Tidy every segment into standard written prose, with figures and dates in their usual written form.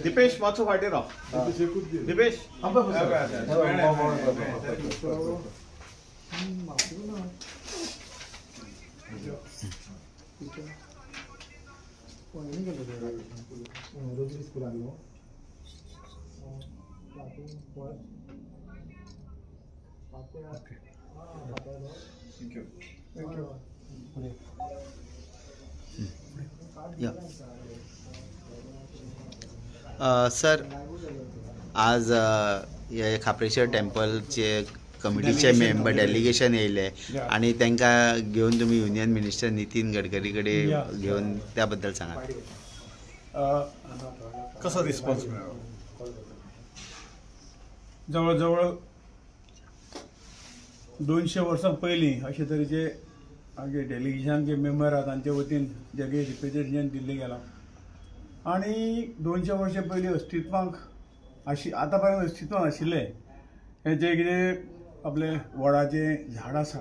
Deepesh macho फाटी राव Deepesh sir आज हे खापरेश्वर टेम्पलचे कमिटीचे मेंबर डेलिगेशन येयले आणि तांकां घेवन तुम्ही युनियन मिनिस्टर नितीन गडकरी कडे घेवन त्याबद्दल सांगा. कसो रिस्पॉन्स मेळ्ळो? जवळ जवळ 200 वर्सां पयलीं अशे तरेचे आमचे डेलिगेशन जे मेंबर आहा तांचे वतीन जगे रिप्रेझेंटेशन दिल्लें गेलां आनी 200 वर्सां पयलीं अस्तित्वांक आतां पर्यंत अस्तित्वांत आशिल्ले हे जे कितें आपले वडाचे झाड आसा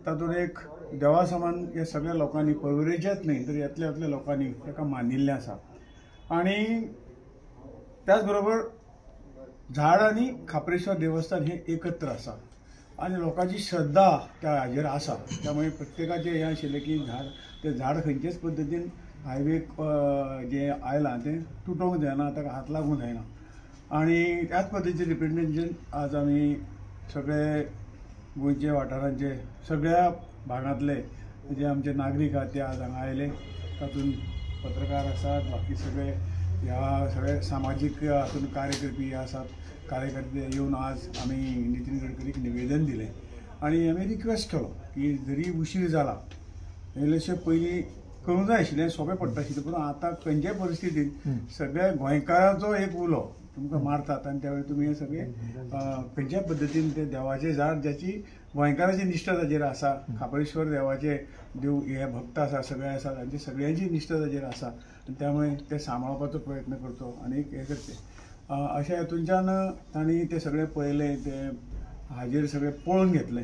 तातूंत एक देवा समान हे सगळ्या लोकांनी पर्वरेच्याच न्ही तर येतल्या लोकांनी ताका मानिल्लें आसा. आनी त्याच बरोबर झाड आनी खापरेश्वर देवस्थान हे एकत्र आसा आनी लोकांची श्रद्धा त्या हाजेर आसा. त्यामुळे प्रत्येकाचें हें आशिल्लें की झाड खंयचेच पद्दतीन हायवेक जे आयलां तें तुटोवंक जायना, ताका हात लागूंक जायना. आनी त्याच पद्दतीचें रिप्रेझेंटेशन आज आमी सगळे गोंयचे वाठारांचे सगळ्या भागांतले जे आमचे नागरीक आहात ते आज हांगा आयले. तातूंत पत्रकार आसात, बाकी सगळे ह्या सगळे सामाजीक हातूंत कार्य करपी आसात, कार्यकर्ते येवन आज आमी नितीन गडकरीक निवेदन दिलें आनी आमी रिक्वेस्ट केलो की जरी उशीर जाला इल्लेशें पयलीं करूंक जाय आशिल्लें, सोंपें पडटा आशिल्लें, पूण आतां खंयच्याय परिस्थितींत सगळ्या गोंयकारांचो एक उलो तुमकां मारतात आनी त्या वेळी तुमी हे सगळे खंयच्याय पद्दतीन ते देवाचें झाड ज्याची गोंयकाराची निश्ठा ताचेर आसा, खापरेश्वर देवाचे देव हे भक्त आसा सगळे आसा तांची सगळ्यांची निश्ठा ताचेर आसा आनी त्यामुळे ते सांबाळपाचो प्रयत्न करचो आनी हे करचे अशा हेतूंच्यान तांणी ते सगळे पळयले, ते हाजेर सगळे पळोवन घेतले,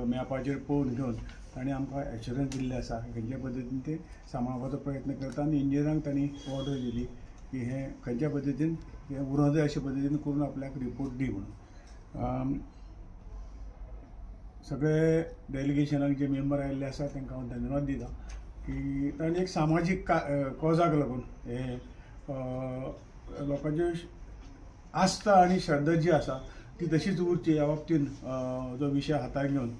मॅपाचेर पळोवन घेवन तांणी आमकां एश्युरन्स दिल्ले आसा खंयच्या पद्दतीन ते सांबाळपाचो प्रयत्न करता आनी इंजिनियरांक तांणी ऑर्डर दिली की हे खंयच्या पद्दतीन हे उरों जाय अशे पद्दतीन करून आपल्याक रिपोर्ट दी म्हणून. सगळे डेलिगेशनाक जे मेंबर आयिल्ले आसा तांकां हांव धन्यवाद दिता की तांणी एक सामाजीक कॉजाक लागून हे लोकांची आस्था आनी श्रद्धा जी आसा ती तशीच उरची ह्या बाबतीन जो विशय हाताक घेवन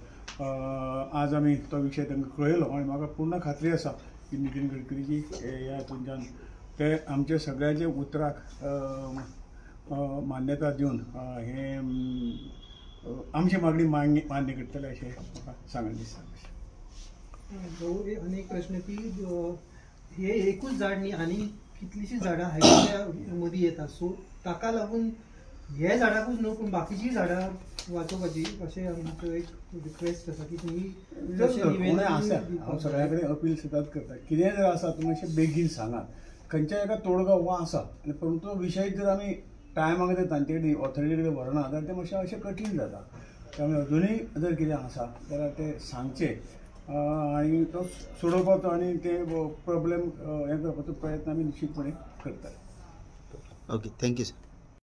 आज आमी तो विशय तांकां कळयलो आनी म्हाका पूर्ण खात्री आसा की नितीन गडकरीजी ह्या हातूंतल्यान ते आमच्या सगळ्याचे उतराक मान्यता दिवन हे आमची मागणी मान्य करतले अशें म्हाका सांगन दिसता. आनी एक प्रश्न की हे एकूच झाड न्ही आनी कितलीशीं झाडां हायवेच्या मदीं येतात, सो ताका लागून हे झाडाकूच न्हू पूण बाकीचीं झाडां वाचोवपाची अशें आमचो एक रिक्वेस्ट आसा की तुमी आसा. हांव सगळ्या कडेन अपील सतत करता कितेंय जर आसा तुमी अशें बेगीन सांगात. खंयच्या एका तोडगा हो आसा परंतु तो विशय जर आमी टायमाक जर तांचे कडेन ऑथॉरिटी कडेन व्हरना जाल्यार तें मातशें अशें कठीण जाता. त्यामुळे अजुनूय जर कितें आसा जाल्यार ते सांगचे आनी तो सोडोवपाचो आनी ते प्रॉब्लेम हें करपाचो प्रयत्न आमी निश्चितपणे करता. Okay, thank you sir.